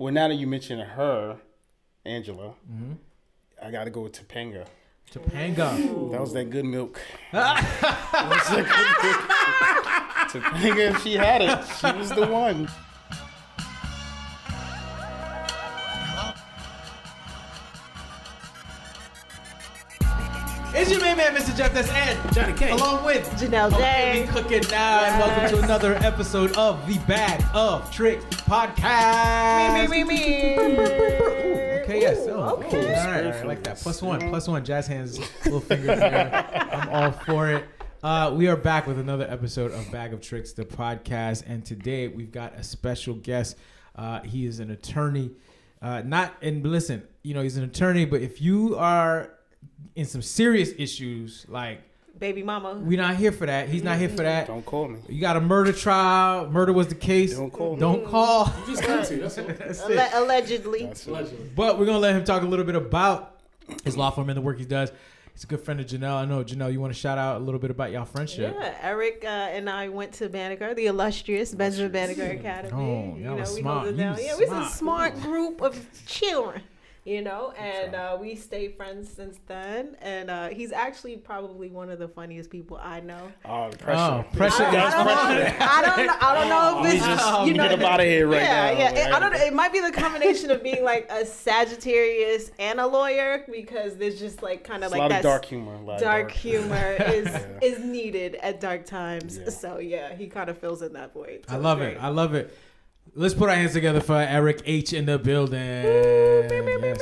Well, now that you mentioned her, Angela, I got to go with Topanga. Topanga. That was that good milk. Topanga, if she had it, she was the one. It's your main man, Mr. Jeff. That's Ed. Johnny K. Along with Janelle J. We cooking now, and welcome to another episode of the Bag of Tricks podcast. Me. Okay, yes. Ooh, Oh, okay. All right, I like that. Plus one. Jazz hands, little fingers there. I'm all for it. We are back with another episode of Bag of Tricks, the podcast, and today we've got a special guest. He is an attorney. Listen, he's an attorney, but if you are in some serious issues, like Baby mama. we're not here for that. He's not here for that. Don't call me. You got a murder trial. Murder was the case. Don't call me. Don't call. You just got to. That's all. That's it. Allegedly. Allegedly. But we're going to let him talk a little bit about his law firm and the work he does. He's a good friend of Janelle. I know, Janelle, you want to shout out a little bit about y'all friendship? Yeah, Eric and I went to Banneker, the illustrious Benjamin Banneker Academy. Oh, y'all was smart. We You was yeah, we're a smart. smart group of children. And we stayed friends since then. And he's actually probably one of the funniest people I know. Oh, the pressure. Pressure. I don't know if it's Get up out of here right now. Yeah. I don't know. It might be the combination of being like a Sagittarius and a lawyer, because there's just like kind of It's like a lot that of dark humor. dark humor is needed at dark times. Yeah. So yeah, he kind of fills in that void. So I love it's it. great. I love it. Let's put our hands together for Eric H. in the building.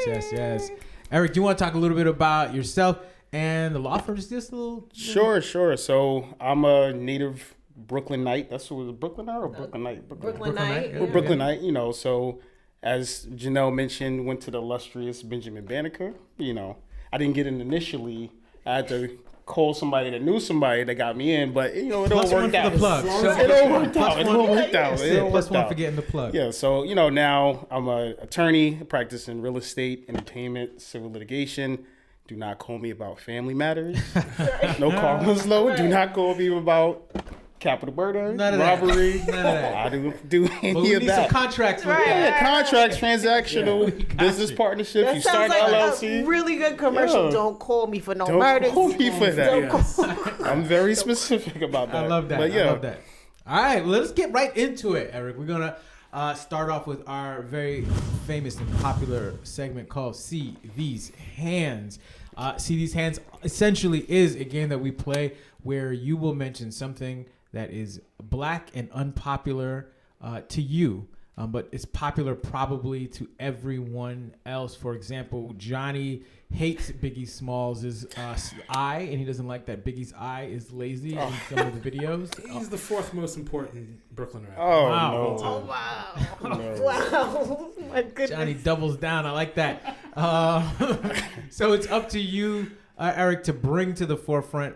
Yes. Eric, do you want to talk a little bit about yourself and the law firm? Just a little. Sure. So I'm a native Brooklynite. That's what was it, Brooklynite or Brooklynite? Brooklynite. Yeah. We're Brooklynite, so as Janelle mentioned, went to the illustrious Benjamin Banneker. I didn't get in initially. I had to call somebody that knew somebody that got me in, but it all Plus one worked for out. the plug. It all worked out. It all worked out. That's It it. all Plus worked one out. for getting the plug. Yeah, so now I'm an attorney, practicing real estate, entertainment, civil litigation. Do not call me about family matters. No call was low. Do not call me about capital murder, None of robbery. that. None of that. I don't do But any we of need some that. contracts with Right. that. Yeah, contracts, transactional, We got business you. partnership. That You sounds start like LLC. a really good commercial. Yeah. Don't call me for no Don't murders. call me for that. Don't Yes. call- I'm very specific about that. I love that. But yeah, I love that. All right, well, let's get right into it, Eric. We're going to start off with our very famous and popular segment called See These Hands. See These Hands essentially is a game that we play where you will mention something that is black and unpopular to you, but it's popular probably to everyone else. For example, Johnny hates Biggie Smalls' eye, and he doesn't like that Biggie's eye is lazy in some of the videos. He's the fourth most important Brooklyn rapper. Oh Wow. no. Oh, wow. No. Wow. My goodness. Johnny doubles down. I like that. So it's up to you, Eric, to bring to the forefront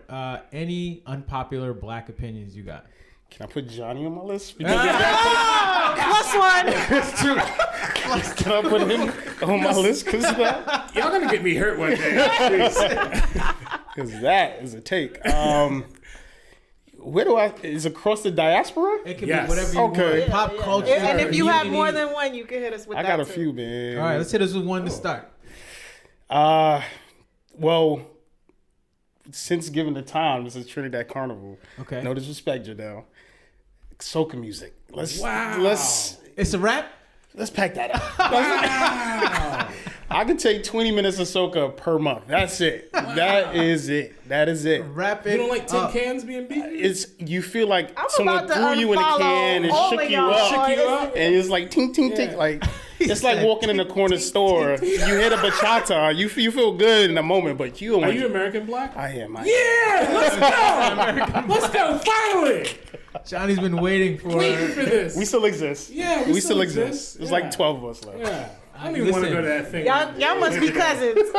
any unpopular black opinions you got. Can I put Johnny on my list? Plus one. It's true. Can I put him on my list? Because Y'all gonna get me hurt one day. that is a take. Where do is across the diaspora? It can Yes. be whatever you Okay. want. Pop Yeah. culture. And if you have community. more than one, you can hit us with I that got a too. few, man. All right, let's hit us with one to start. Well, since given the time, this is Trinidad Carnival. Okay. No disrespect, Janelle. Soca music. Let's Wow. It's a rap? pack that up. I could take 20 minutes of soca per month. That's it. Wow. That is it. Rap it. You don't like tin up. cans being beaten? It's you feel like I'm someone about to threw you in a unfollow can and all shook of you y'all. up. Shook you up? And it's like ting ting ting. Yeah. Like it's like walking in a corner store. You hit a bachata. You feel good in the moment, but you don't Are want you American black? I am. Yeah, let's go. Finally. Johnny's been waiting for Waiting for this. We still exist. Yeah, we still exist. There's Yeah. like 12 of us left. Yeah. I don't even want to Listen. go to that thing. Y'all must be cousins.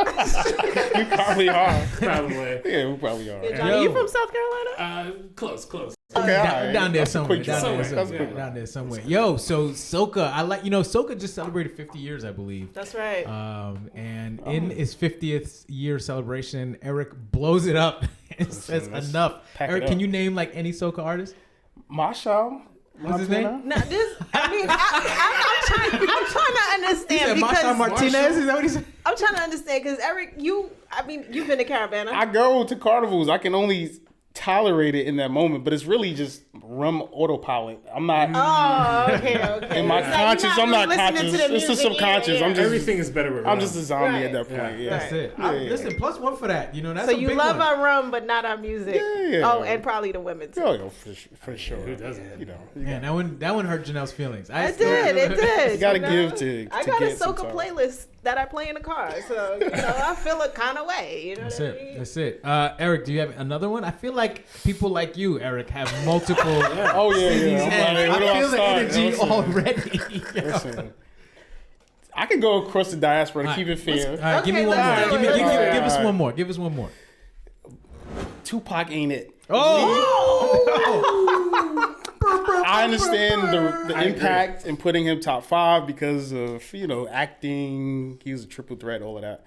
We probably are. Probably. Yeah, we probably are. Yeah, Johnny, Yo. you from South Carolina? Close. Okay, all right. down there That's a somewhere. quick Down drop. there That's somewhere. quick. Down there somewhere. Yo, so Soca, I like, Soca just celebrated 50 years, I believe. That's right. And in his 50th year celebration, Eric blows it up and says let's enough. pack it Eric, up. can you name like any Soca artist? Marshall. What's his name? Now, this, I mean, I'm trying to said Marshawn because Martinez. Is that what he said? I'm trying to understand because Eric, you've been to Caravana. I go to carnivals. I can only tolerate it in that moment, but it's really just rum autopilot. I'm not Oh, okay. in my It's like conscious. you're I'm not not really listening conscious. to the It's just music. subconscious. Yeah. I'm just Everything is better with I'm just a zombie Right. at that point. Yeah. That's it. Yeah. Listen, +1 for that. You know, that's So a you big love one. our rum, but not our music. Yeah. Oh, and probably the women too. Oh, for sure. Who doesn't? You know, Man, that one hurt Janelle's feelings. It did. You gotta know? give to I got a get soca sometimes. playlist that I play in the car, so I feel a kind of way. You know That's what I it. mean? That's it. Eric, do you have another one? I feel like people like you, Eric, have multiple. Oh yeah. I'm like, where do I feel the start? energy Listen, already. listen. I can go across the diaspora to All keep right. it fair. All right, give me Okay, one more. let's do Give it. us All right. one more. Give us one more. Tupac ain't it. Oh! I understand the impact in putting him top 5 because of acting. He was a triple threat, all of that.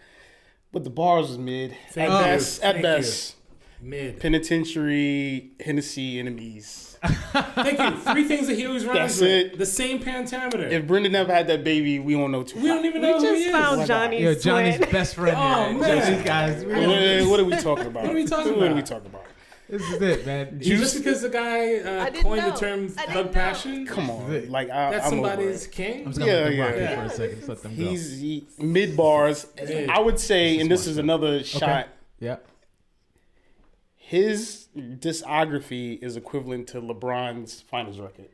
But the bars was mid Thank at you. best. At Thank best, Mid. Penitentiary, Hennessy, enemies. Thank you. 3 things that he always runs That's with. it. The same pentameter. If Brendan never had that baby, we don't know Tupac. We don't even We know who he just is. found Like Johnny's Yo, Johnny's twin. best friend Oh, here. man. These guys. What are we talking about? What are we talking What are about? we talking about? This is it, man. Just because the guy I didn't coined the know. term I didn't thug know. passion, Come on, That's like that's I'm over somebody's it. king. I'm just gonna let them rock Yeah. it for a second. Just let them go. He's mid bars. Mid. I would say, and this Smart is stuff. another shot. Yeah. His discography is equivalent to LeBron's finals record.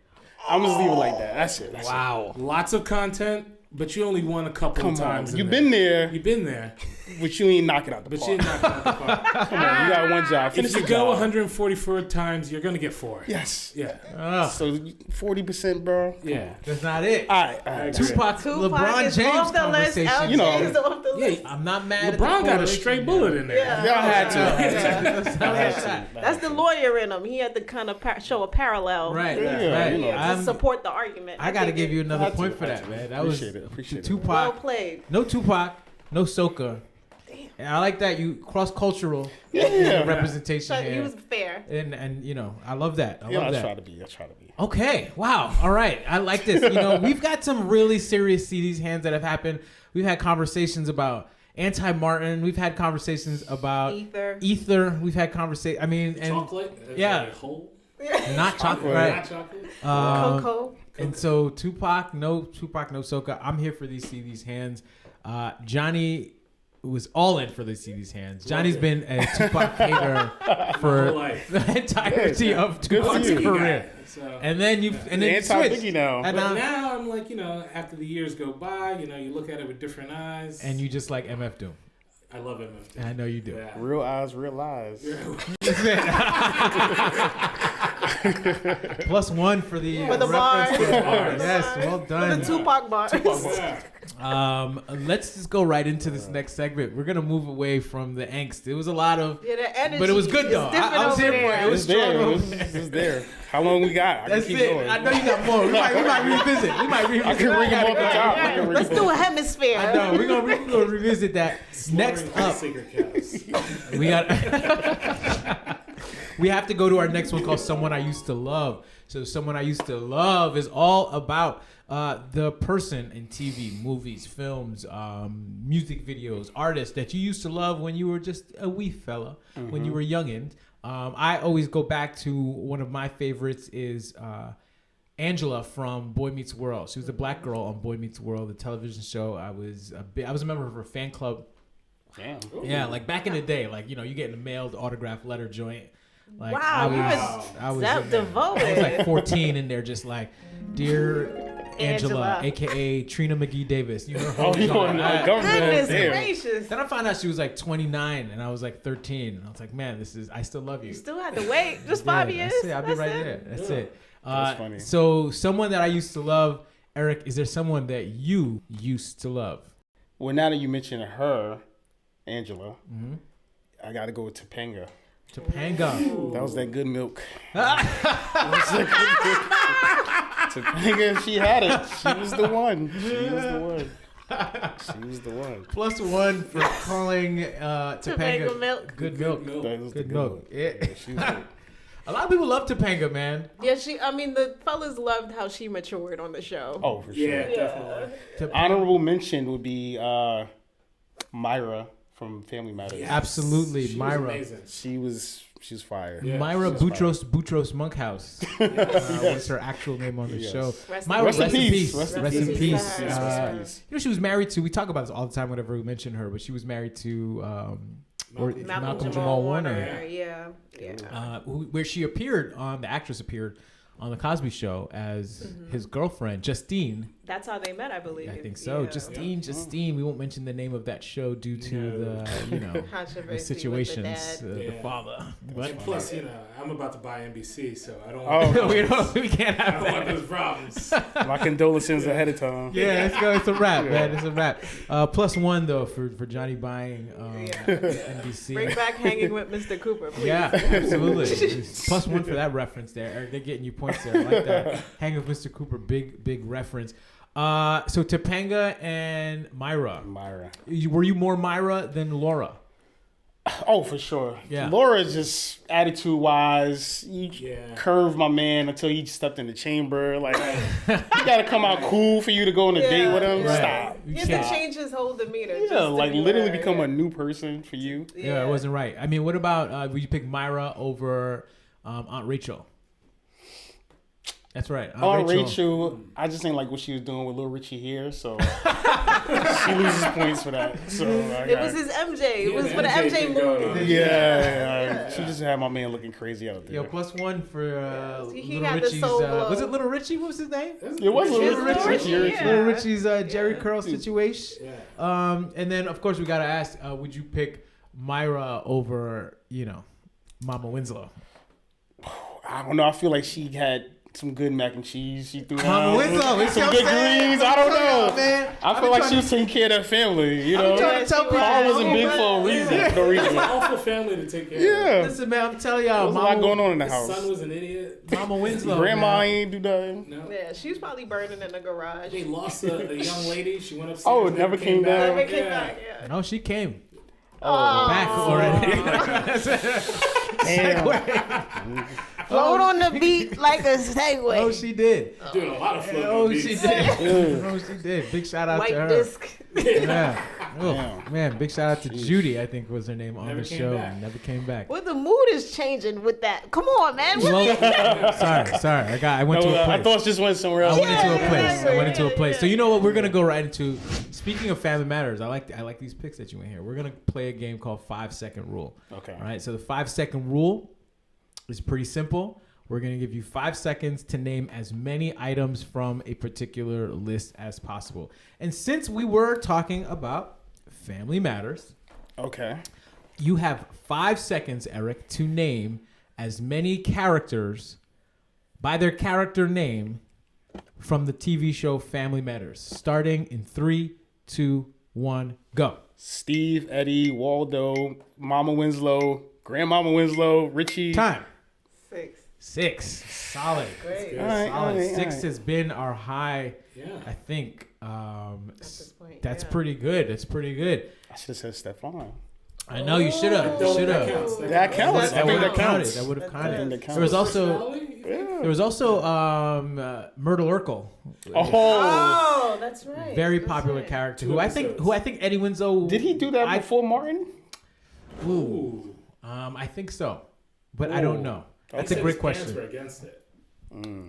I'm just leave it like that. That's it. That's Wow. Lots of content, but you only won a couple Come of on, times. you've been there, You've been there, but you ain't knocking out the but park. you're not going to park. Come on, you got one job. Finish If you the go job. 144 times, you're going to get 4. Yes. Yeah. So 40%, bro. Yeah. That's not it. All right. All right. Tupac, Tupac LeBron is James off the list. conversation. You know. LJ is off the list. Yeah. I'm not mad. LeBron at the got a straight bullet in there. Yeah. Y'all had to. That's not Had like to. that. That's the lawyer in him. He had to kind of show a parallel. Right. Yeah, right. you know. I'm- To support the argument. I got to think give you I another had to, point for I had that, to. man. That was Appreciate it. Tupac. Well played. No Tupac, no soca. And I like that you cross-cultural Yeah. representation So here. he was fair. And I love that. I Yeah, love I that. try to be. Okay. Wow. All right. I like this. We've got some really serious CDs hands that have happened. We've had conversations about anti-Martin. We've had conversations about Ether. We've had conversations. I mean, and Chocolate? yeah. Like whole? not chocolate. Right. Not chocolate? Coco. And so Tupac, no soca. I'm here for these CDs hands. Johnny was all in for the CD's hands. Johnny's been a Tupac hater for whole life. the entirety of Good for Tupac's you. career. So, And then you switched. Anti-Biggie now. And but now, now I'm like, after the years go by, you look at it with different eyes. and you just like MF Doom. I love MF. And I know you do. Yeah. Real eyes, real lies. +1 for the For the reference bars. to the Bars. bars. Yes, well For done. the Tupac bars. Let's just go right into this next segment. We're gonna move away from the angst. It was a lot of, Yeah, the energy but it was good is though. different I was over here for it. there. It was It's there. strong. It's there. How long we got? I That's can keep it. going. I know you got more. We might revisit. We might revisit. I can bring them off the top. I can bring Let's them do off. a hemisphere. I know. We're gonna revisit that. Next up, we got. We have to go to our next one called "Someone I Used to Love." So, "Someone I Used to Love" is all about the person in TV, movies, films, music videos, artists that you used to love when you were just a wee fella, when you were youngin'. I always go back to one of my favorites is Angela from Boy Meets World. She was a black girl on Boy Meets World, the television show. I was a member of her fan club. Damn. Yeah, like back in the day, like you get in the mailed autograph letter joint. Like Wow, you I was that in there. devoted. I was like 14 in there, just like, dear Angela, Angela. aka Trina McGee Davis. You know her Oh, whole you song. don't know. Government. Goodness Damn. gracious. Then I found out she was like 29 and I was like 13, and I was like, man, I still love you. You still had to wait just 5 Yeah, years. That's it. I'll be right there. That's it. That's funny. So, someone that I used to love, Eric. Is there someone that you used to love? Well, now that you mentioned her, Angela, I got to go with Topanga. Topanga. That was that good milk. Topanga, she had it. She was the one. +1 for calling Topanga Topanga milk. good milk. That was the Good good milk. milk. Yeah. Yeah, she was good. A lot of people love Topanga, man. Yeah, the fellas loved how she matured on the show. Oh, for sure. Yeah, definitely. Honorable mention would be Myra from Family Matters. Yes. Absolutely, She was Myra. amazing. She was fire. Yeah. Myra she was Boutros Monkhouse was her actual name on the Yes. show. Rest Myra, Rest in peace. Rest in Rest in peace. peace. You know, she was married to. We talk about this all the time whenever we mention her, but she was married to Malcolm Jamal Warner. Yeah. Where she appeared on, the actress appeared on the Cosby Show as his girlfriend, Justine. That's how they met, I believe. I think so. Yeah. Justine. We won't mention the name of that show due to the Controversy the situations, with the father. But And plus, I'm about to buy NBC, so I don't we can't I have don't want that. those problems. My condolences ahead of time. Yeah, let's go. It's a wrap, man. It's a wrap. +1 though for Johnny buying NBC. Bring back Hanging with Mr. Cooper, please. Yeah, absolutely. +1 for that reference there, Eric. They're getting you points there. I like that. Hang with Mr. Cooper, big reference. So Topanga and Myra. Were you more Myra than Laura? Oh, for sure. Yeah. Laura's just attitude-wise, you curved my man until he stepped in the chamber. Like, you got to come out cool for you to go on a date with him. Right. Stop. You have to change his whole demeanor. Yeah, just to like be literally where- become a new person for you. Yeah, it wasn't right. I mean, what about would you pick Myra over Aunt Rachel? That's right. Aunt Rachel, I just didn't like what she was doing with Little Richie here, so she loses points for that. So it was his MJ. It was for the MJ movie. Yeah, she just had my man looking crazy out there. Yo, +1 for He Little had the Richie's. soul glow. Was it Little Richie? What was his name? It was Little Richie. Yeah. Little Richie's Jerry Curl situation. Yeah. And then of course we gotta ask, would you pick Myra over Mama Winslow? I don't know. I feel like she had some good mac and cheese. She threw Mama down Winslow, it's some your good saying. greens. I don't know. Man, I feel like she was taking care of that family. You know, trying to tell people. Paul wasn't big for a reason. For no It's reason. an awful family to take care of. Yeah, Listen, man, I'm telling there y'all, was a lot going on in the His house. son was an idiot. Mama Winslow, Grandma man. ain't do nothing. No. Yeah, she was probably burning in the garage. They lost a young lady. She went upstairs. Oh, it never came down? Never came back. Yeah. No, she came Oh, back already. damn. Float on the beat like a Segway. Oh, she did. Doing a lot of floating Oh, beats. she did. Oh, she did. Big shout out White to her. disc. Yeah. Oh, Damn. man, big shout out to Judy, I think was her name on Never the came show. back. Never came back. Well, the mood is changing with that. Come on, man. Well, sorry. I went to a I place. thought it just went somewhere else. I went into a place. yeah. So you know what? We're gonna go right into. Speaking of Family Matters, I like these picks that you went here. We're gonna play a game called 5-second rule. Okay. All right. So the 5-second rule is pretty simple. We're gonna give you 5 seconds to name as many items from a particular list as possible. And since we were talking about Family Matters, Okay. you have 5 seconds, Eric, to name as many characters by their character name from the TV show Family Matters. Starting in 3, 2, 1, go. Steve, Eddie, Waldo, Mama Winslow, Grandmama Winslow, Richie. Time. 6. 6. Solid. Great. All right, Solid. all right, 6 all right. has been our high, Yeah. I think. At this point, That's yeah. pretty good. That's pretty good. I should have said Stefan. I know you should have. You That should have. counts. That counts. That I would think have that counted. counts. That would have That I think counted. that counts. There was also Personality? there was also Myrtle Urkel. Oh, Oh, that's right. Very That's popular right. character 2 who I episodes. think Eddie Winslow did he do that before Martin? Ooh. I think so, but I don't know. That's He a said great his parents were question. against it.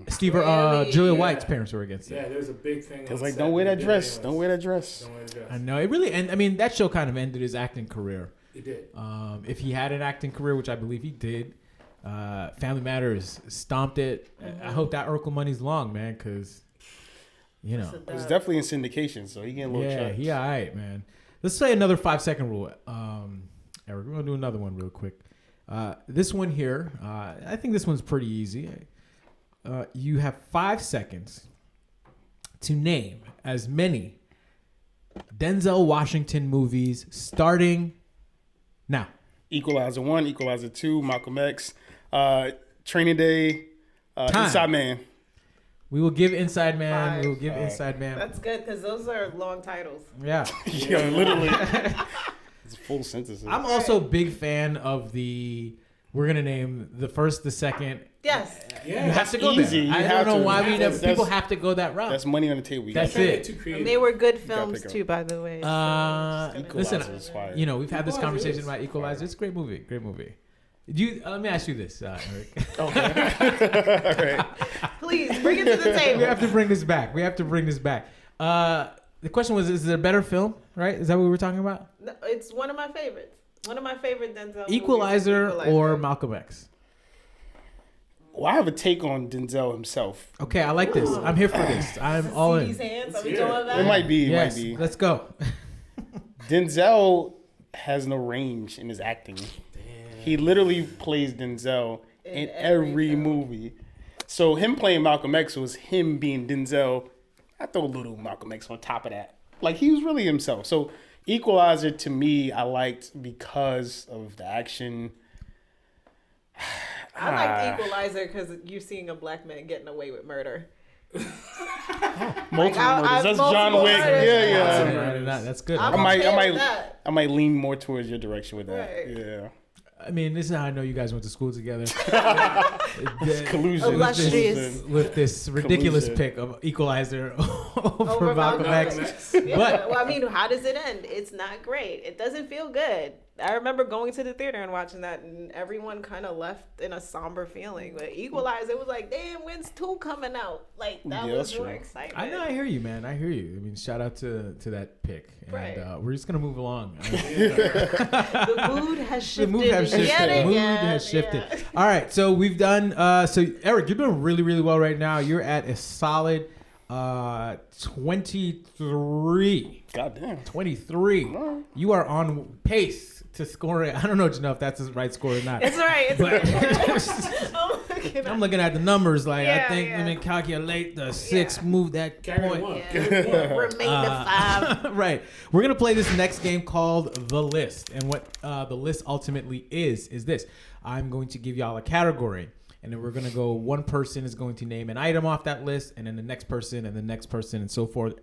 Steve, Really? Julia Yeah. White's parents were against it. Yeah, there's a big thing. It's on like, set don't wear that did dress. anyways. Don't wear that dress. Don't wear the dress. I know it really, and I mean that show kind of ended his acting career. It did. If he had an acting career, which I believe he did, Family Matters stomped it. I hope that Urkel money's long, man, because you know. It was definitely in syndication, so he getting a little Yeah, checks. he all right, man. Let's say another 5-second rule. Eric, we're gonna do another one real quick. This one here, I think this one's pretty easy. You have 5 seconds to name as many Denzel Washington movies starting now. Equalizer 1, Equalizer 2, Malcolm X, Training Day, Time. Inside Man. We will give Inside Man. 5. We will give Inside Man. That's good because those are long titles. Yeah. Yeah, literally. It's full sentences. I'm also a big fan of the We're gonna name the first, the second. Yes. Yeah. You have to go easy. there. You I have don't know to. why That's- people have to go that route. That's money on the table. You That's gotta- it. Too And creative. they were good gotta films pick too, by the way. Listen, Equalizer is fire. you know, we've had this Equalizer conversation is about Equalizer. It's a great movie. Great movie. Do you? Let me ask you this, Eric. Okay. All right. Please bring it to the We table. have to bring this back. The question was: is it a better film? Right? Is that what we were talking about? No, it's one of my favorites. One of my favorite Denzel movies is Equalizer or Malcolm X? Well, I have a take on Denzel himself. Okay, I like this. I'm here for this. I'm all See these in. hands? Are we Yeah. doing that? It might be. It Yes, might be. let's go. Denzel has no range in his acting. He literally plays Denzel in every film. movie. So him playing Malcolm X was him being Denzel. I throw a little Malcolm X on top of that. Like, he was really himself. So Equalizer, to me, I liked because of the action. I liked Equalizer because you're seeing a black man getting away with murder. Multiple I- murders. That's multiple John Wick. murders. Yeah. That's good. I'm I okay might- with that. I might lean more towards your direction with that. Right. Yeah. I mean, this is how I know you guys went to school together. Collusion. Illustrious. With this ridiculous Collusion. pick of Equalizer over Over Malcolm Malcolm X. Yeah, But well, I mean, how does it end? It's not great. It doesn't feel good. I remember going to the theater and watching that, and everyone kind of left in a somber feeling. But Equalizer, it was like, damn, when's 2 coming out? Like, that Yeah, was that's more true. exciting. I know, I hear you, man. I hear you. I mean, shout out to that pick. And Right. we're just gonna move along. The mood has The shifted. mood has shifted. Yet The mood again. has shifted. Yeah. All right, so we've done. So Eric, you're doing really, really well right now. You're at a solid 23. Goddamn. 23. You are on pace to score it. I don't know, if that's the right score or not. It's all right. It's all right. I'm looking at the numbers. Like, I Yeah, think, yeah. let me calculate the 6, move that Carry point. one. Yeah, remain the 5. Right. We're going to play this next game called The List. And what the list ultimately is this. I'm going to give y'all a category. And then we're going to go, one person is going to name an item off that list. And then the next person and the next person and so forth.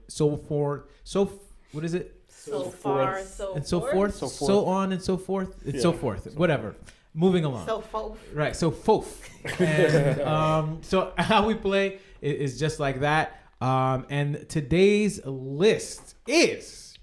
What is it? So far, so And so forth. So forth. So on and so forth. It's Yeah. so forth. Whatever. Moving along. So forth. Right, so fourth. And so how we play is just like that. And today's list is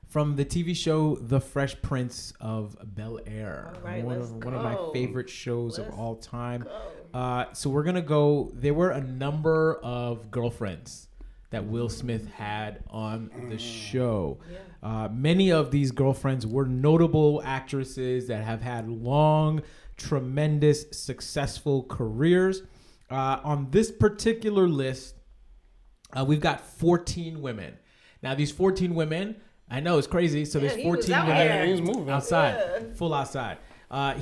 from the TV show The Fresh Prince of Bel-Air. All right, one let's of my go. favorite shows of Let's all time. Go. So we're going to go. There were a number of girlfriends that Will Smith had on the show. Many of these girlfriends were notable actresses that have had long, tremendous, successful careers. On this particular list, we've got 14 women. Now, these 14 women, I know it's crazy. So Yeah, there's he was 14 out women there. He was moving. outside, Yeah. full outside.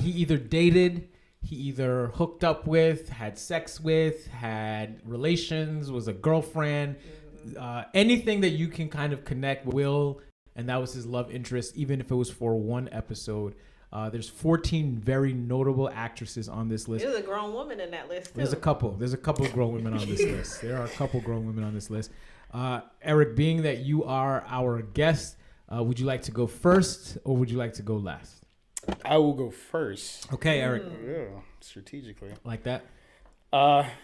He either dated, he either hooked up with, had sex with, had relations, was a girlfriend, anything that you can kind of connect with Will, and that was his love interest, even if it was for one episode. There's 14 very notable actresses on this list. There's a grown woman in that list, too. There's a couple of grown women on this list. There are a couple grown women on this list. Eric, being that you are our guest, would you like to go first or would you like to go last? I will go first. Okay, Eric. Yeah, strategically. Like that?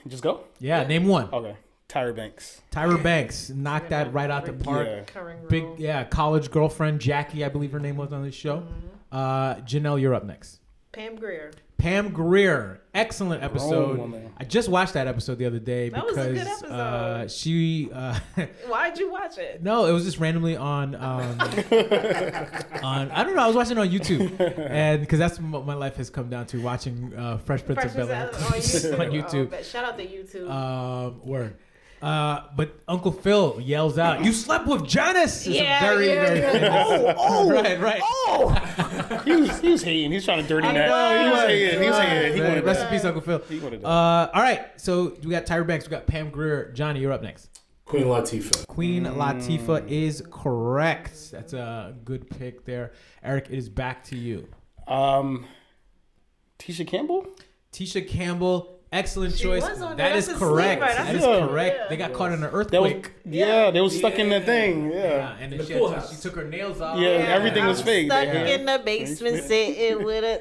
Just go? Yeah, name one. Okay. Tyra Banks. Tyra Banks. Knocked that right out the park. Yeah. Recurring role. Big, college girlfriend, Jackie, I believe her name was on this show. Janelle, you're up next. Pam Grier. Pam Grier. Excellent episode. woman. I just watched that episode the other day That was a because good episode. she... Why'd you watch it? No, it was just randomly on on I don't know. I was watching it on YouTube, and because that's what my life has come down to, watching Fresh Prince of Bel-Air on YouTube. on YouTube. Oh, but shout out to YouTube. Word. But Uncle Phil yells out, "You slept with Janice!" It's Yeah, a very, yeah, very yeah. famous. Right. He was hating. He was trying to dirty I that. know, He was he hating. He was hating. He Right. wanted Rest in that. peace, Uncle Phil. He wanted that. All right. So we got Tyra Banks. We got Pam Grier. Johnny, you're up next. Queen Latifah. Queen Latifah is correct. That's a good pick there. Eric, it is back to you. Tisha Campbell? Tisha Campbell, excellent She choice. was on That there. is That's a correct. sleeper. That is Yeah. correct. Yeah. They got caught in an That was, earthquake. they was stuck in the thing. Yeah, Yeah. and then The she, pool had, house. she took her nails off. Yeah, everything was fake. Stuck Yeah. in the basement sitting with a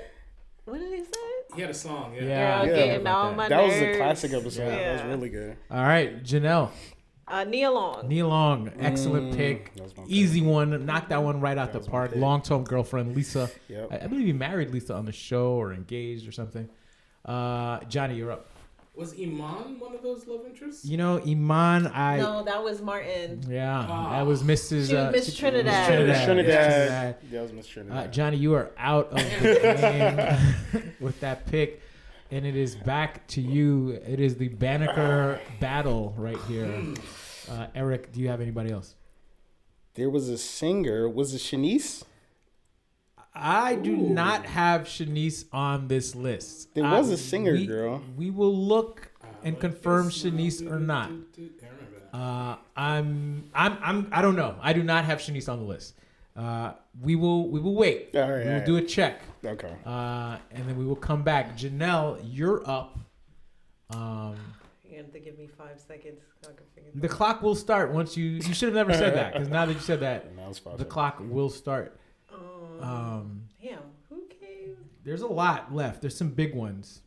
What did he say? He had a song. Yeah. Yeah. Girl, Yeah. getting on my That was a nerves. classic episode. Yeah. That was really good. All right, Janelle. Neil Long. Neil Long, excellent pick. That was my Easy one. Knocked that one right out the was my park. pick. Long-term girlfriend, Lisa. Yep. I believe you married Lisa on the show or engaged or something. Johnny, you're up. Was Iman one of those love interests? You know, Iman, No, that was Martin. that was Mrs. She was Miss Trinidad. Trinidad. That was Miss Trinidad. Johnny, you are out of the game with that pick. And it is back to you. It is the Banneker battle right here. Eric, do you have anybody else? There was a singer. Was it Shanice? I do not have Shanice on this list. There was a singer, girl. We will look and confirm Shanice or not. I remember that. I don't know. I do not have Shanice on the list. We will wait. All right, we all will right. do a check. Okay. And then we will come back. Janelle, you're up. You're going to have to give me 5 seconds. So I can figure The clock will start once you should have never said that, because now that you said that, And that was fine. the clock will start. Damn, who came? There's a lot left. There's some big ones.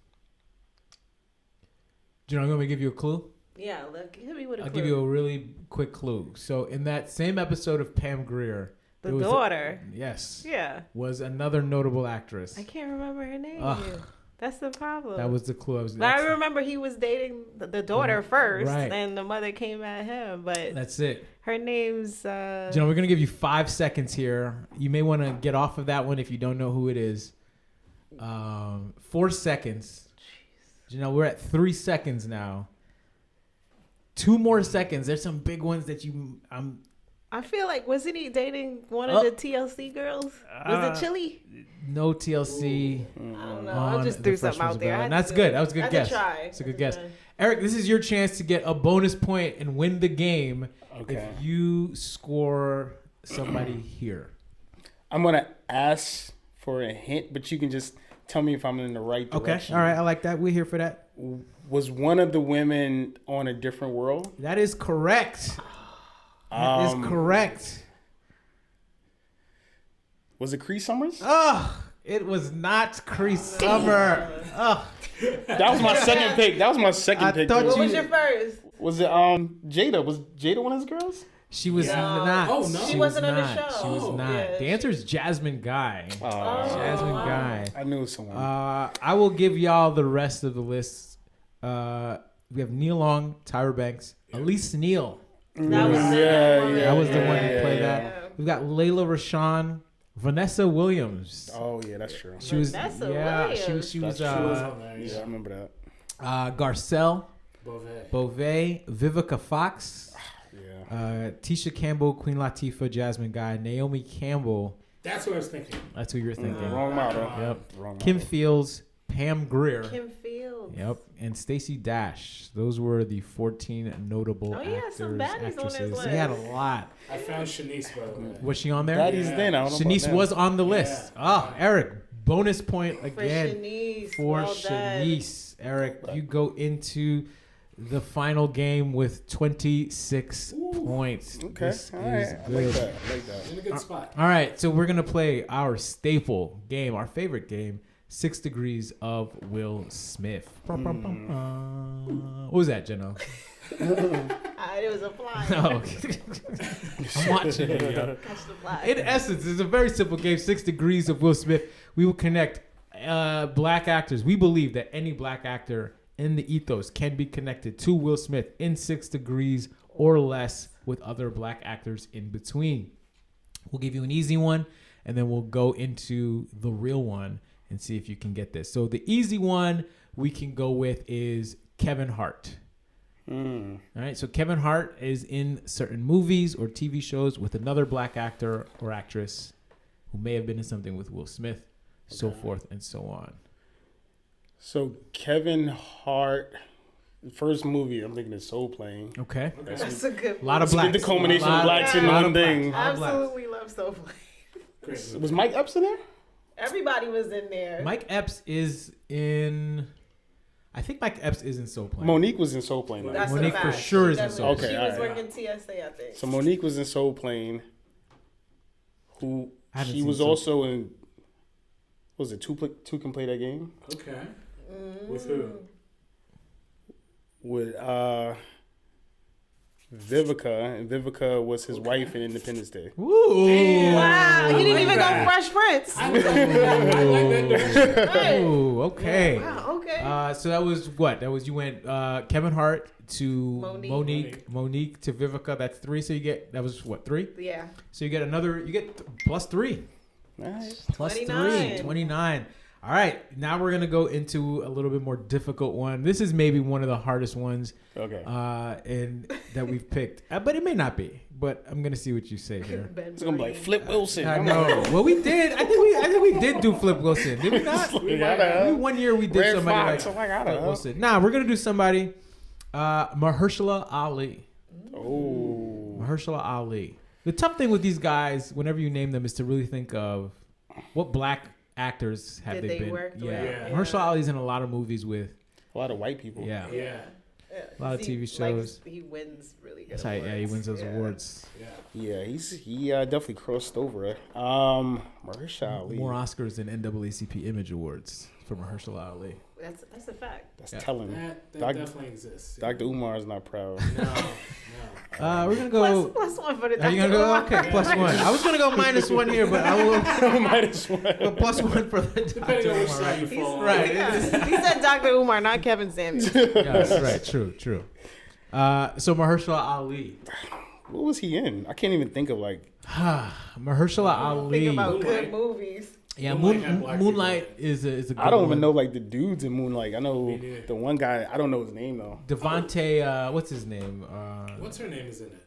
Janelle, I'm going to give you a clue. Yeah, hit me with a I'll clue. give you a really quick clue. So in that same episode of Pam Grier, The there was daughter. yes, Yeah. was another notable actress. I can't remember her name. Ugh. That's the problem. That was the clue. But I remember he was dating the daughter first, Right. and the mother came at him. But That's it. her name's. Janelle, we're going to give you 5 seconds here. You may want to get off of that one if you don't know who it is. 4 seconds. Janelle, we're at 3 seconds now. 2 more seconds. There's some big ones that I feel like wasn't he dating one of the TLC girls? Was it Chili? no TLC. I don't know. on I just The threw Fresh something out Prince of there. Bel-Air. I And had that's to good. do That was a good That's guess. a try. That's a good That's guess. try. Eric, this is your chance to get a bonus point and win the game Okay. if you score somebody here. I'm going to ask for a hint, but you can just tell me if I'm in the right Okay. direction. All right. I like that. We're here for that. Was one of the women on a different world? That is correct. That is correct. Was it Cree Summers? Oh, it was not Cree Summer. Oh, That was my second pick. That was my second I pick. thought though. What was your first? Was it Jada? Was Jada one of his girls? she was No. not. Oh, no. She She was wasn't on the not. show. She was Oh. not. Yeah. The answer is Jasmine Guy. Jasmine Guy. I knew someone. I will give y'all the rest of the list. We have Neil Long, Tyra Banks, Elise Neal. That was That was the one who yeah, played yeah. that. We've got Layla Rashawn, Vanessa Williams. Oh yeah, that's true. She was Vanessa she was That's She was true. on there. Yeah, I remember that. Garcelle, Beauvais. Beauvais, Vivica Fox, Yeah. Tisha Campbell, Queen Latifah, Jasmine Guy, Naomi Campbell. That's what I was thinking. That's who you're thinking. Wrong model. Yep. Wrong Kim model. Fields, Pam Grier. Kim Fields. Yep, and Stacey Dash. Those were the 14 notable Oh, yeah, actors, some baddies on his actresses. He had a list. lot. I found Shanice, by the way. Was she on there? That is then. I don't know Shanice about was now. on the list. Oh, Eric, bonus point For again Shanice. for Well done. Shanice. Eric, you go into the final game with 26 points. Okay. This All is right. I like good. that. I like that. In a good spot. All right, so we're going to play our staple game, our favorite game, 6 Degrees of Will Smith. What was that, Jenna? It was a fly. No. I'm watching it, yo. Catch the fly. In essence, it's a very simple game, 6 Degrees of Will Smith. We will connect black actors. We believe that any black actor in the ethos can be connected to Will Smith in 6 degrees or less with other black actors in between. We'll give you an easy one, and then we'll go into the real one and see if you can get this. So the easy one we can go with is Kevin Hart. All right, so Kevin Hart is in certain movies or TV shows with another black actor or actress who may have been in something with Will Smith, so forth and so on. So Kevin Hart, first movie I'm thinking is Soul Plane. Okay. That's a good A lot of It's blacks. the culmination Lot of blacks in lot one of blacks. thing. Lot of blacks. Absolutely love Soul Plane. Great. Was Mike Epps in there? Everybody was in there. Mike Epps is in... I think Mike Epps is in Soul Plane. Monique was in Soul Plane. though. That's Monique a for fact. sure is in Definitely. Soul Plane. She Okay, was all right. working TSA, I think. So Monique was in Soul Plane. Who I haven't she seen was Soul- also in. was it two can play that game? Okay. With who? With Vivica, and Vivica was his wife in Independence Day. Ooh. Wow, you didn't like even that. go Fresh Prince. I like that. Ooh, okay. Wow, okay. So that was what? That was you went Kevin Hart to Monique. Monique to Vivica. That's 3. So you get that was what 3? Yeah. So you get another. You get plus 3. Nice. Plus 29. 3. 29. All right. Now we're gonna go into a little bit more difficult one. This is maybe one of the hardest ones. Okay. And that we've picked, but it may not be. But I'm gonna see what you say here. It's gonna be like Flip Wilson. I know. Well, we did. I think we did do Flip Wilson. Did we not? One year we did Red somebody Fox. like I'm like, I don't Flip know. Wilson. Nah, we're gonna do somebody. Mahershala Ali. Oh. Mahershala Ali. The tough thing with these guys, whenever you name them, is to really think of what black actors have Did they they been. work with? Yeah. Yeah. Mahershala Ali's in a lot of movies with. A lot of white people. Yeah. Yeah. A lot of TV shows. He wins really good. That's how, yeah, he wins those Yeah. awards. Yeah, he definitely crossed over. Mahershala Ali. More Oscars than NAACP Image Awards for Mahershala Ali. That's a fact. That's Yeah. telling. That Doc- definitely exists. Dr. Umar is not proud. No. We're gonna go. Plus one for the Are you gonna go? Okay, plus 1. I was gonna go -1 here, but I will. Might as well. But plus 1 for the Depending Dr. on which Umar, side you right? fall on. Right. Yeah. He said Dr. Umar, not Kevin Samuels. Yes, right. True. So Mahershala Ali. What was he in? I can't even think of like. Mahershala Ali. Think about Moonlight. good movies. Yeah, Moonlight had black Moonlight is a good I don't one. even know like the dudes in Moonlight. I know Me neither. the one guy. I don't know his name though. Devontae, what's his name? What's her name is in it?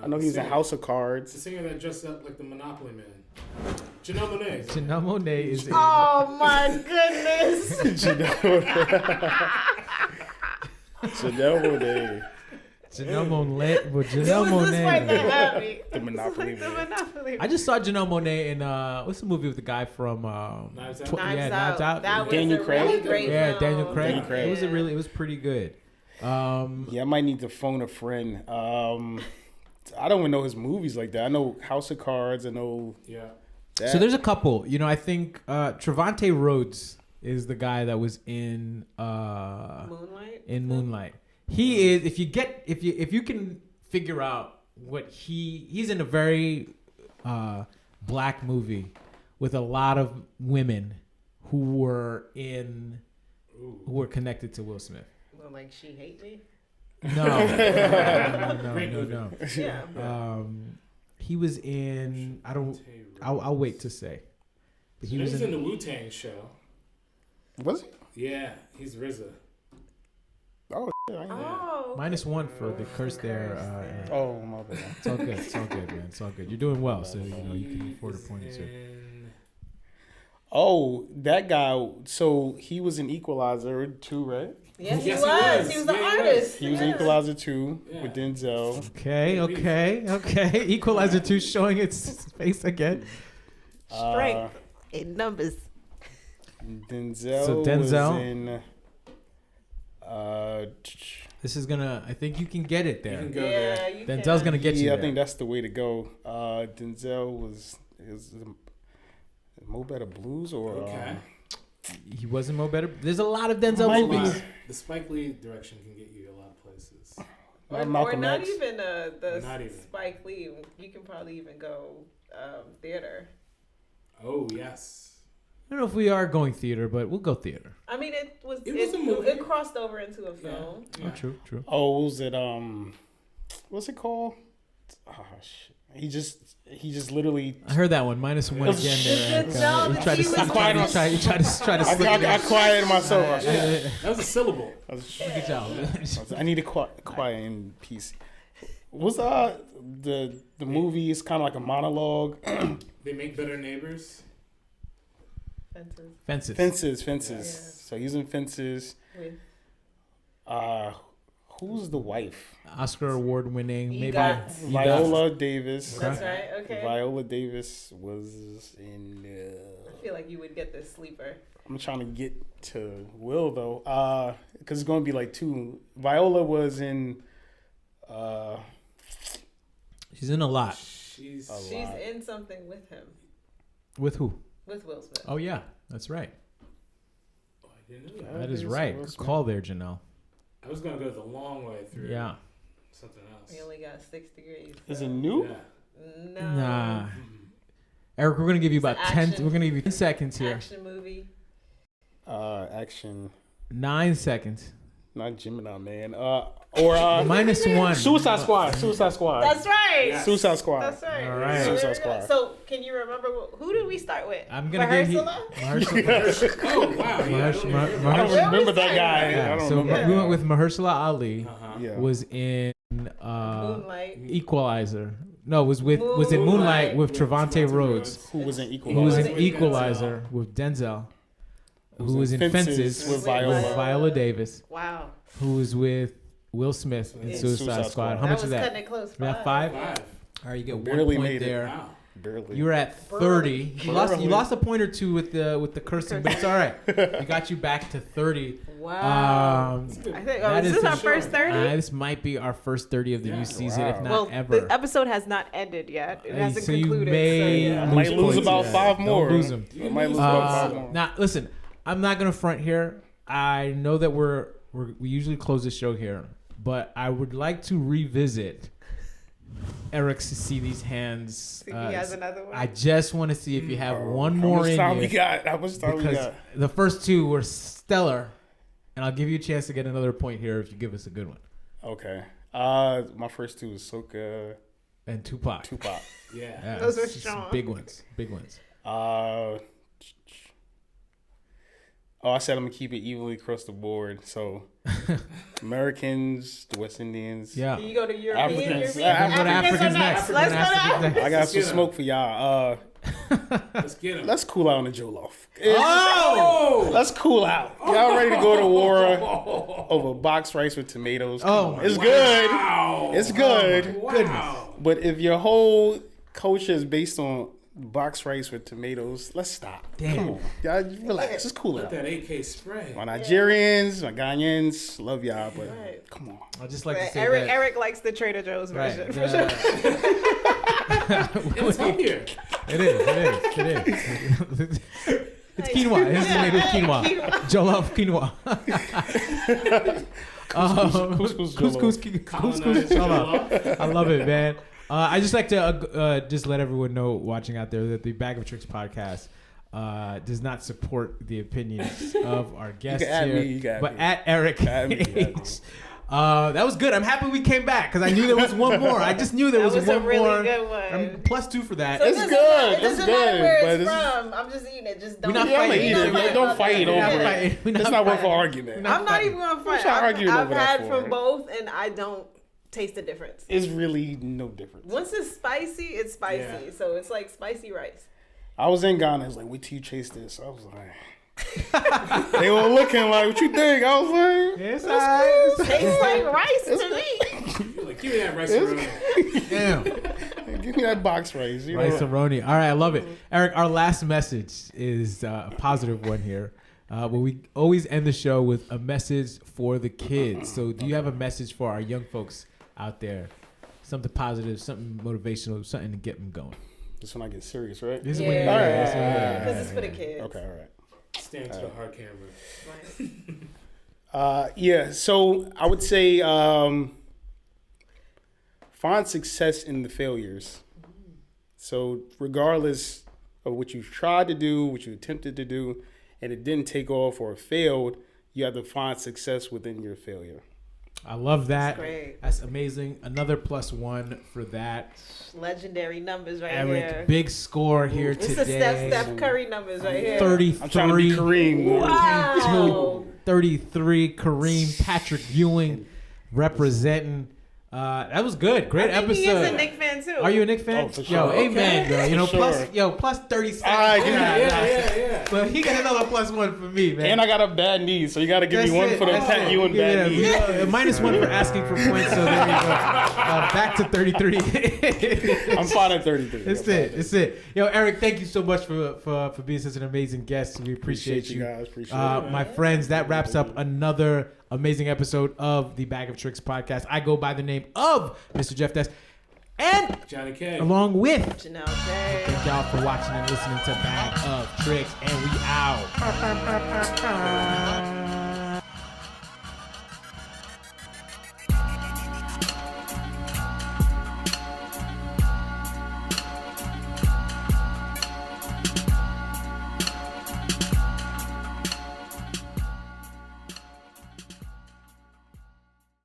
I know he's in House of The Cards. singer that dressed up like the Monopoly Man. Janelle Monáe. Janelle Monáe is in. Oh my goodness. Janelle Monáe. Janelle Monáe. Well, It Janelle was this fight that Monáe. had me. The Monopoly The Man. Monopoly. I just saw Janelle Monáe in what's the movie with the guy from Knives Out? Knives Out. That was Daniel a Craig? really great Yeah, film. Daniel Craig. Daniel Craig. It was pretty good. Yeah, I might need to phone a friend. I don't even know his movies like that. I know House of Cards. I know Yeah. that. So there's a couple. You know, I think Trevante Rhodes is the guy that was in Moonlight. Moonlight. He is if you can figure out what he's in a very black movie with a lot of women who were connected to Will Smith. Well, like She Hate Me. No. Yeah. He was in I'll wait to say. But he was He's in the Wu-Tang show. Was it? Yeah, he's RZA. Oh, shit, I know. Oh. -1 for the curse there. Oh, my bad. It's all good. It's all good, man. It's all good. You're doing well, so you can afford to point it to. Oh, that guy. So he was in Equalizer 2, right? Yes, Yes, he he was. was. He was the Yeah, he artist. He was in Yeah. Equalizer 2 Yeah. with Denzel. Okay. Equalizer 2 showing its face again. Strength in numbers. Denzel. So Denzel? was in. This is gonna. I think you can get it You there. can go Yeah, there. you Denzel's can. gonna get you Yeah, there. I think that's the way to go. Denzel was Mo Better Blues or Okay. He wasn't Mo Better. There's a lot of Denzel Might be. movies. The Spike Lee direction can get you a lot of places. Or Malcolm not X. even the Not even. Spike Lee. You can probably even go theater. Oh, yes. I don't know if we are going theater, but we'll go theater. I mean, it was a movie. it crossed over into a film. Yeah. True. Oh, was it what's it called? Oh shit. He just literally. I heard that one. -1 again there. Denzel, You tried to he was slip. quiet on- You tried to slip. I quieted myself. That was a syllable. I, Good job. I need to quiet in peace. Was the movie is kind of like a monologue. They make better neighbors. Fences. Fences. Fences. Yeah. So he's in Fences. With Who's the wife? Oscar award winning. You Maybe got- Viola Davis. That's right. Okay. Viola Davis was in. I feel like you would get this sleeper. I'm trying to get to Will though, because it's going to be like two. Viola was in. She's in a lot. She's A She's lot. in something with him. With who? With Will Smith. Oh yeah, that's right. Oh, I didn't know that. That is Will right. Smith. Good call there, Janelle. I was gonna go the long way through. Yeah. Something else. He only got 6 degrees. Is so- it new? Yeah. No. Nah. Mhm. Eric, we're gonna give you It's about an 10. action- We're gonna give you 10 seconds here. Action movie. Action. 9 seconds. Not Gemini Man. Minus 1. Suicide Squad. Suicide Squad. That's right. Yeah. Suicide Squad. That's right. All right. Suicide Squad. So, can you remember who did we start with? I'm gonna give you. Mahershala? Oh wow. Yeah, I Mahersh- don't Mar- remember. I don't Mahersh- remember that guy. Yeah, I don't so remember. we went with Mahershala Ali. Uh-huh. Yeah. Was in Moonlight. Equalizer. No, was in Moonlight Moonlight with Trevante Rhodes. Who was in Who was in Equalizer? Equalizer with Denzel. Who was in Fences with With Viola. Viola Davis. Wow. Who was with Will Smith in Yeah. Suicide Suicide Squad. Squad. How That much was is that? cutting it close. We got 5? 5. All right, you get 1 Barely point made it. there. Wow. Barely. You were at 30. You lost a point or two with the cursing, but it's all right. We got you back to 30. Wow. I think that is is this our a- first 30? This might be our first 30 of the new season, if not well, ever. the episode has not ended yet. It hasn't so you concluded. may so, yeah. Might lose points, about yeah. 5 more. Don't lose them. I might lose about 5 more. Now, listen, I'm not gonna front here. I know that we usually close the show here, but I would like to revisit Eric's See These Hands. See if he has another one. I just want to see if you have one How more much in time you. we got? How much time we Because got? the first 2 were stellar, and I'll give you a chance to get another point here if you give us a good one. Okay. My first 2 is Soka, And Tupac. Tupac. Yeah. Yeah, Those are it's strong. Big ones. Big ones. I said I'm gonna keep it evenly across the board. So Americans, the West Indians. Yeah. Can you go to European? Africans. European? Go to Africans are next. Let's go to Africans Africa. I got Let's some get 'em. smoke for y'all. Let's get him. Let's cool out on the Jollof. Oh! Let's cool out. Y'all ready to go to war over boxed rice with tomatoes? Oh, It's good. Wow. It's good. Wow. But if your whole culture is based on boxed rice with tomatoes, let's stop. Damn. Come on. Y'all relax. Just cool Let out. that AK spray. My Nigerians, my Ghanaians, love y'all, but Right. come on. I'd just like to say Eric, that. Eric likes the Trader Joe's Right. version. For sure. It's healthier. It is. It's quinoa. This is made with quinoa. Jollof quinoa. Couscous jollof. Colonized jollof. jollof. I love it, man. I just like to just let everyone know watching out there that the Bag of Tricks podcast does not support the opinions of our guests add here, me, you can add but me. at Eric. Add me, add me. H. That was good. I'm happy we came back because I knew there was one more. I just knew there That was, was a one really more. good one. Plus 2 for that. So it It's doesn't good. matter- It It's doesn't matter good, where but it's it's- from. I'm just eating it. Just don't. We're not Yeah, I'm fighting. gonna eat it. Don't fight We're not over fighting. it. We're It's not not worth an fighting. argument. I'm not even gonna fight. trying to argue I've over that had for? from both, and I don't taste the difference. It's really no difference. Once it's spicy, it's spicy. Yeah. So it's like spicy rice. I was in Ghana. I was like, wait till you taste this. I was like, they were looking like, what you think? I was like, It's that's alright. cool. Tastes like rice to me. You're like, give me that rice around. Damn. Give me that box rice. You know? Rice Aroni. All right, I love it. Eric, our last message is a positive one here. But we always end the show with a message for the kids. So do you have a message for our young folks out there? Something positive, something motivational, something to get them going. This when I get serious, right? This is Yeah. when you- All right. this is when you- Because it's for the kids. Okay, all right. Stand to the hard camera. Right. Yeah, so I would say find success in the failures. So regardless of what you've tried to do, what you attempted to do, and it didn't take off or failed, you have to find success within your failure. I love that. That's great. That's amazing. Another +1 for that. Legendary numbers right Eric, here. big score here This is today. Steph Curry numbers right here. 33. I'm trying to be Kareem. Wow. 33. Kareem Patrick Ewing representing. That was good. Great I think episode. he is a Knicks fan too. Are you a Knicks fan? Oh, for Yo, sure. amen, Okay. bro. You know, For plus sure. plus 37. All right, give me Yeah. But he got another +1 for me, man. And I got a bad knee, so you got to give That's me one it, for the that's Pat it. you and Give bad it knee. a -1 for asking for points. So there you go. Back to 33. I'm fine at 33. It's it. It's it. Yo, Eric, thank you so much for being such an amazing guest. We appreciate you. guys. Appreciate it. My friends, that wraps up another amazing episode of the Bag of Tricks podcast. I go by the name of Mr. Jeff Dess. And Johnny K. along with, Janelle J. thank y'all for watching and listening to Bag of Tricks, and we out.